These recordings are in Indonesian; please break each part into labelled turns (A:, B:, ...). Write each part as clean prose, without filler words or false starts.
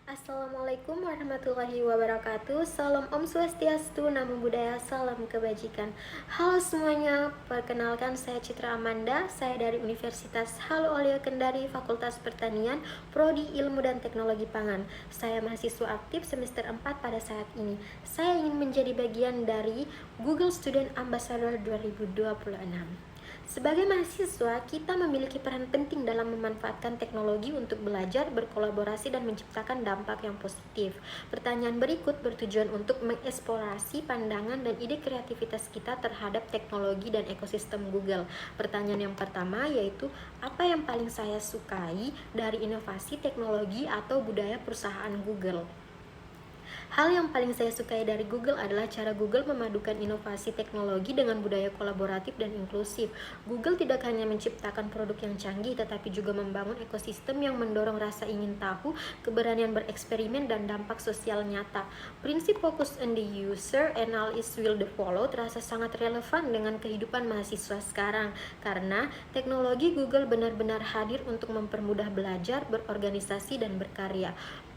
A: Assalamualaikum warahmatullahi wabarakatuh. Salam Om Swastiastu, Namo Buddhaya, salam kebajikan. Halo semuanya, perkenalkan saya Citra Amanda. Saya dari Universitas Halu Oleo Kendari, Fakultas Pertanian, Prodi Ilmu dan Teknologi Pangan. Saya mahasiswa aktif semester 4 pada saat ini. Saya ingin menjadi bagian dari Google Student Ambassador 2026. Sebagai mahasiswa, kita memiliki peran penting dalam memanfaatkan teknologi untuk belajar, berkolaborasi, dan menciptakan dampak yang positif. Pertanyaan berikut bertujuan untuk mengeksplorasi pandangan dan ide kreativitas kita terhadap teknologi dan ekosistem Google. Pertanyaan yang pertama yaitu, apa yang paling saya sukai dari inovasi teknologi atau budaya perusahaan Google? Hal yang paling saya sukai dari Google adalah cara Google memadukan inovasi teknologi dengan budaya kolaboratif dan inklusif. Google tidak hanya menciptakan produk yang canggih, tetapi juga membangun ekosistem yang mendorong rasa ingin tahu, keberanian bereksperimen, dan dampak sosial nyata. Prinsip fokus on the user and all is will the follow terasa sangat relevan dengan kehidupan mahasiswa sekarang, karena teknologi Google benar-benar hadir untuk mempermudah belajar, berorganisasi, dan berkarya.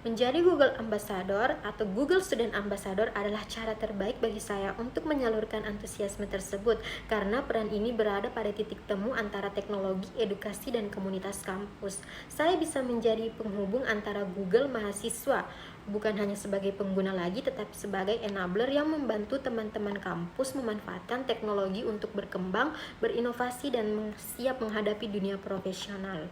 A: Menjadi Google Ambassador atau Google Student Ambassador adalah cara terbaik bagi saya untuk menyalurkan antusiasme tersebut, karena peran ini berada pada titik temu antara teknologi, edukasi, dan komunitas kampus. Saya bisa menjadi penghubung antara Google mahasiswa, bukan hanya sebagai pengguna lagi, tetapi sebagai enabler yang membantu teman-teman kampus memanfaatkan teknologi untuk berkembang, berinovasi, dan siap menghadapi dunia profesional.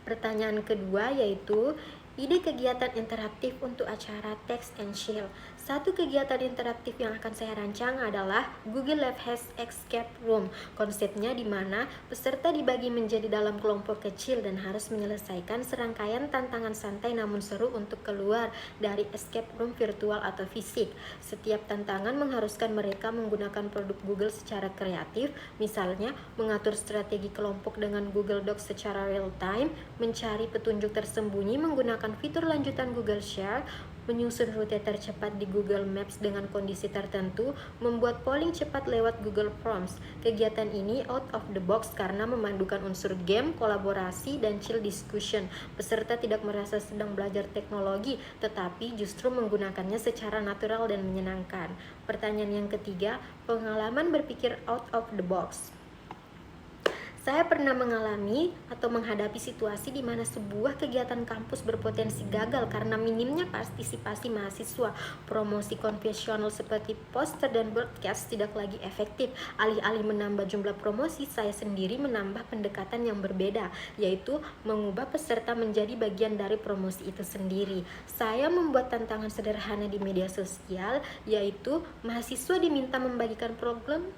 A: Pertanyaan kedua yaitu, ide kegiatan interaktif untuk acara Text and Chill. Satu kegiatan interaktif yang akan saya rancang adalah Google Lab Has Escape Room. Konsepnya di mana peserta dibagi menjadi dalam kelompok kecil dan harus menyelesaikan serangkaian tantangan santai namun seru untuk keluar dari escape room virtual atau fisik. Setiap tantangan mengharuskan mereka menggunakan produk Google secara kreatif, misalnya mengatur strategi kelompok dengan Google Docs secara real time, mencari petunjuk tersembunyi menggunakan fitur lanjutan Google Share, menyusun rute tercepat di Google Maps dengan kondisi tertentu, membuat polling cepat lewat Google Forms. Kegiatan ini out of the box karena memadukan unsur game, kolaborasi, dan chill discussion. Peserta tidak merasa sedang belajar teknologi, tetapi justru menggunakannya secara natural dan menyenangkan. Pertanyaan yang ketiga, pengalaman berpikir out of the box. Saya pernah mengalami atau menghadapi situasi di mana sebuah kegiatan kampus berpotensi gagal karena minimnya partisipasi mahasiswa. Promosi konvensional seperti poster dan broadcast tidak lagi efektif. Alih-alih menambah jumlah promosi, saya sendiri menambah pendekatan yang berbeda, yaitu mengubah peserta menjadi bagian dari promosi itu sendiri. Saya membuat tantangan sederhana di media sosial, yaitu mahasiswa diminta membagikan problem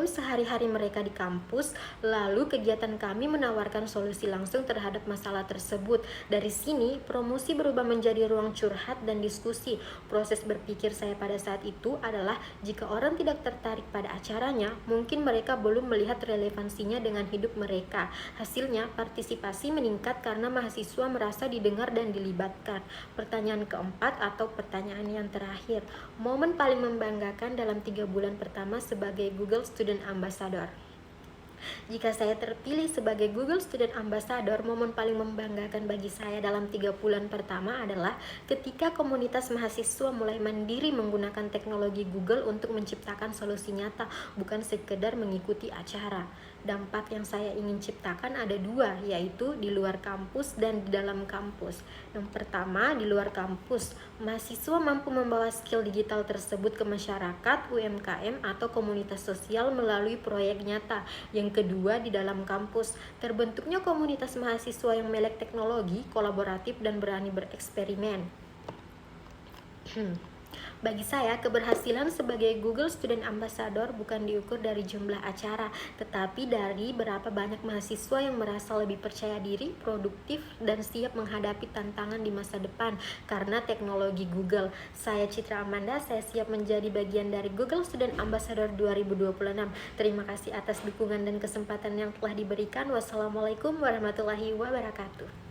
A: sehari-hari mereka di kampus, lalu kegiatan kami menawarkan solusi langsung terhadap masalah tersebut. Dari sini, promosi berubah menjadi ruang curhat dan diskusi. Proses berpikir saya pada saat itu adalah, jika orang tidak tertarik pada acaranya, mungkin mereka belum melihat relevansinya dengan hidup mereka. Hasilnya, partisipasi meningkat karena mahasiswa merasa didengar dan dilibatkan. Pertanyaan keempat atau pertanyaan yang terakhir, momen paling membanggakan dalam 3 bulan pertama sebagai Google Student Ambassador. Jika saya terpilih sebagai Google Student Ambassador, momen paling membanggakan bagi saya dalam 3 bulan pertama adalah ketika komunitas mahasiswa mulai mandiri menggunakan teknologi Google untuk menciptakan solusi nyata, bukan sekedar mengikuti acara. Dampak yang saya ingin ciptakan ada 2, yaitu di luar kampus dan di dalam kampus. Yang pertama, di luar kampus, mahasiswa mampu membawa skill digital tersebut ke masyarakat, UMKM, atau komunitas sosial melalui proyek nyata. Yang kedua, di dalam kampus, terbentuknya komunitas mahasiswa yang melek teknologi, kolaboratif, dan berani bereksperimen. Bagi saya, keberhasilan sebagai Google Student Ambassador bukan diukur dari jumlah acara, tetapi dari berapa banyak mahasiswa yang merasa lebih percaya diri, produktif, dan siap menghadapi tantangan di masa depan karena teknologi Google. Saya Citra Amanda, saya siap menjadi bagian dari Google Student Ambassador 2026. Terima kasih atas dukungan dan kesempatan yang telah diberikan. Wassalamualaikum warahmatullahi wabarakatuh.